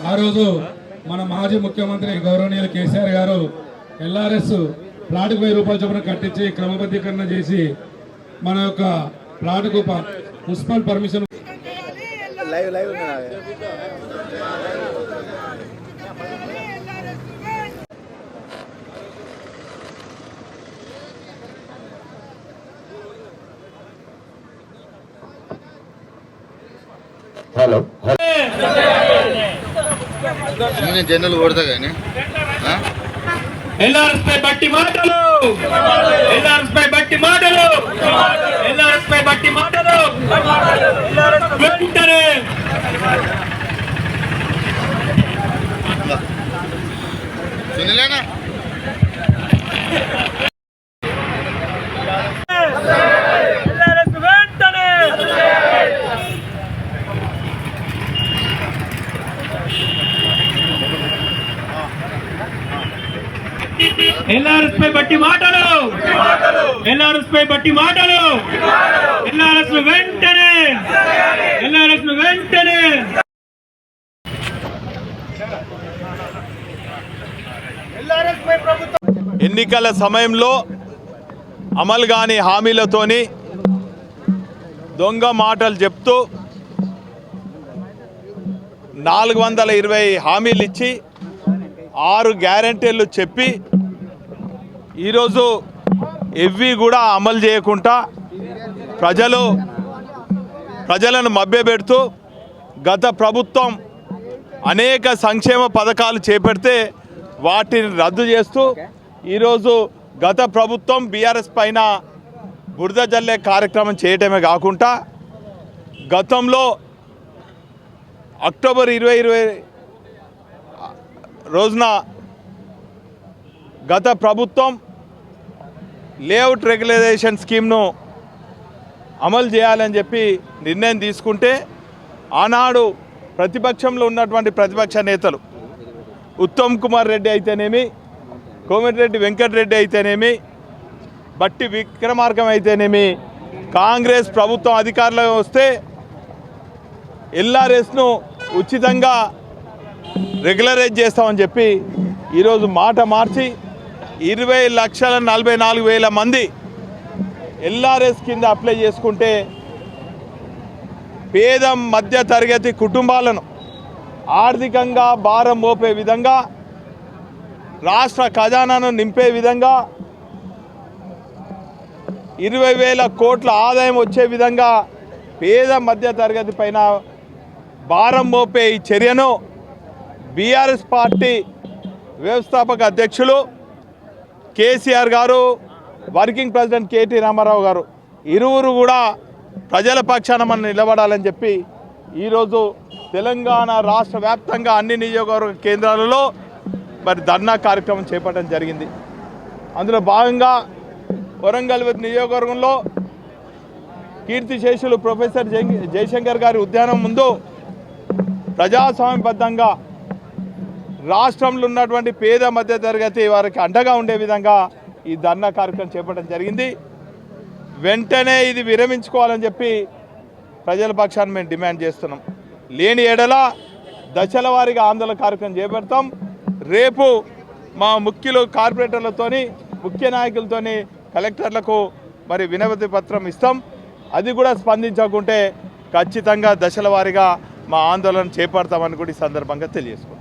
ఆ రోజు మన మాజీ ముఖ్యమంత్రి గౌరవనీయులు కేసీఆర్ గారు ఎల్ఆర్ఎస్ ప్లాట్కు 1000 రూపాయల చొప్పున కట్టించి క్రమబద్ధీకరణ చేసి మన యొక్క ప్లాట్కు మున్సిపల్ పర్మిషన్ హలో జనరల్ కొడతా కానీ ఎల్ఆర్ఎస్ పై బట్టి మాటలు, ఎల్ఆర్ఎస్ పై బట్టి మాటలు, ఎల్ఆర్ఎస్ పై బట్టి మాటలు వెంటనే సునీలేనా ఎల్ఆర్ఎస్ పై బట్టి మాటలు, ఎల్ఆర్ఎస్ పై బట్టి మాటలు, ఎల్ఆర్ఎస్ వెంటనే, ఎల్ఆర్ఎస్ వెంటనే. ఎన్నికల సమయంలో అమలు కాని హామీలతోని దొంగ మాటలు చెప్తూ 420 హామీలు ఇచ్చి 6 గ్యారెంటీలు చెప్పి ఈరోజు ఎవ్వి కూడా అమలు చేయకుండా ప్రజలను మభ్యపెడుతూ గత ప్రభుత్వం అనేక సంక్షేమ పథకాలు చేపడితే వాటిని రద్దు చేస్తూ ఈరోజు గత ప్రభుత్వం బీఆర్ఎస్ పైన బురద జల్లే కార్యక్రమం చేయటమే కాకుండా గతంలో అక్టోబర్ 2020 రోజున గత ప్రభుత్వం లేఅవుట్ రెగ్యులరైజేషన్ స్కీమ్ను అమలు చేయాలని చెప్పి నిర్ణయం తీసుకుంటే ఆనాడు ప్రతిపక్షంలో ఉన్నటువంటి ప్రతిపక్ష నేతలు ఉత్తమ్ కుమార్ రెడ్డి అయితేనేమి, కోమటిరెడ్డి వెంకటరెడ్డి అయితేనేమి, బట్టి విక్రమార్కం అయితేనేమి కాంగ్రెస్ ప్రభుత్వం అధికారంలో వస్తే ఎల్ఆర్ఎస్ను ఉచితంగా రెగ్యులరైజ్ చేస్తామని చెప్పి ఈరోజు మాట మార్చి 20,44,000 మంది ఎల్ఆర్ఎస్ కింద అప్లై చేసుకుంటే పేద మధ్య తరగతి కుటుంబాలను ఆర్థికంగా భారం మోపే విధంగా, రాష్ట్ర ఖజానాను నింపే విధంగా 20,000 కోట్ల ఆదాయం వచ్చే విధంగా పేద మధ్య తరగతి పైన భారం మోపే ఈ చర్యను బీఆర్ఎస్ పార్టీ వ్యవస్థాపక అధ్యక్షులు కేసీఆర్ గారు, వర్కింగ్ ప్రెసిడెంట్ కేటీ రామారావు గారు ఇరువురు కూడా ప్రజల పక్షాన మనం నిలబడాలని చెప్పి ఈరోజు తెలంగాణ రాష్ట్ర వ్యాప్తంగా అన్ని నియోజకవర్గ కేంద్రాలలో మరి ధర్నా కార్యక్రమం చేపట్టడం జరిగింది. అందులో భాగంగా వరంగల్ నియోజకవర్గంలో కీర్తిశేషులు ప్రొఫెసర్ జయశంకర్ గారి ఉద్యానం ముందు ప్రజాస్వామ్యబద్ధంగా రాష్ట్రంలో ఉన్నటువంటి పేద మధ్య తరగతి వారికి అండగా ఉండే విధంగా ఈ ధర్నా కార్యక్రమం చేపట్టడం జరిగింది. వెంటనే ఇది విరమించుకోవాలని చెప్పి ప్రజల పక్షాన్ని మేము డిమాండ్ చేస్తున్నాం. లేని ఎడల దశల వారీగా ఆందోళన కార్యక్రమం చేపడతాం. రేపు మా కార్పొరేటర్లతోని, ముఖ్య నాయకులతోని కలెక్టర్లకు మరి వినతి పత్రం ఇస్తాం. అది కూడా స్పందించకుంటే ఖచ్చితంగా దశల వారీగా మా ఆందోళన చేపడతామని కూడా ఈ సందర్భంగా తెలియజేసుకుంటాం.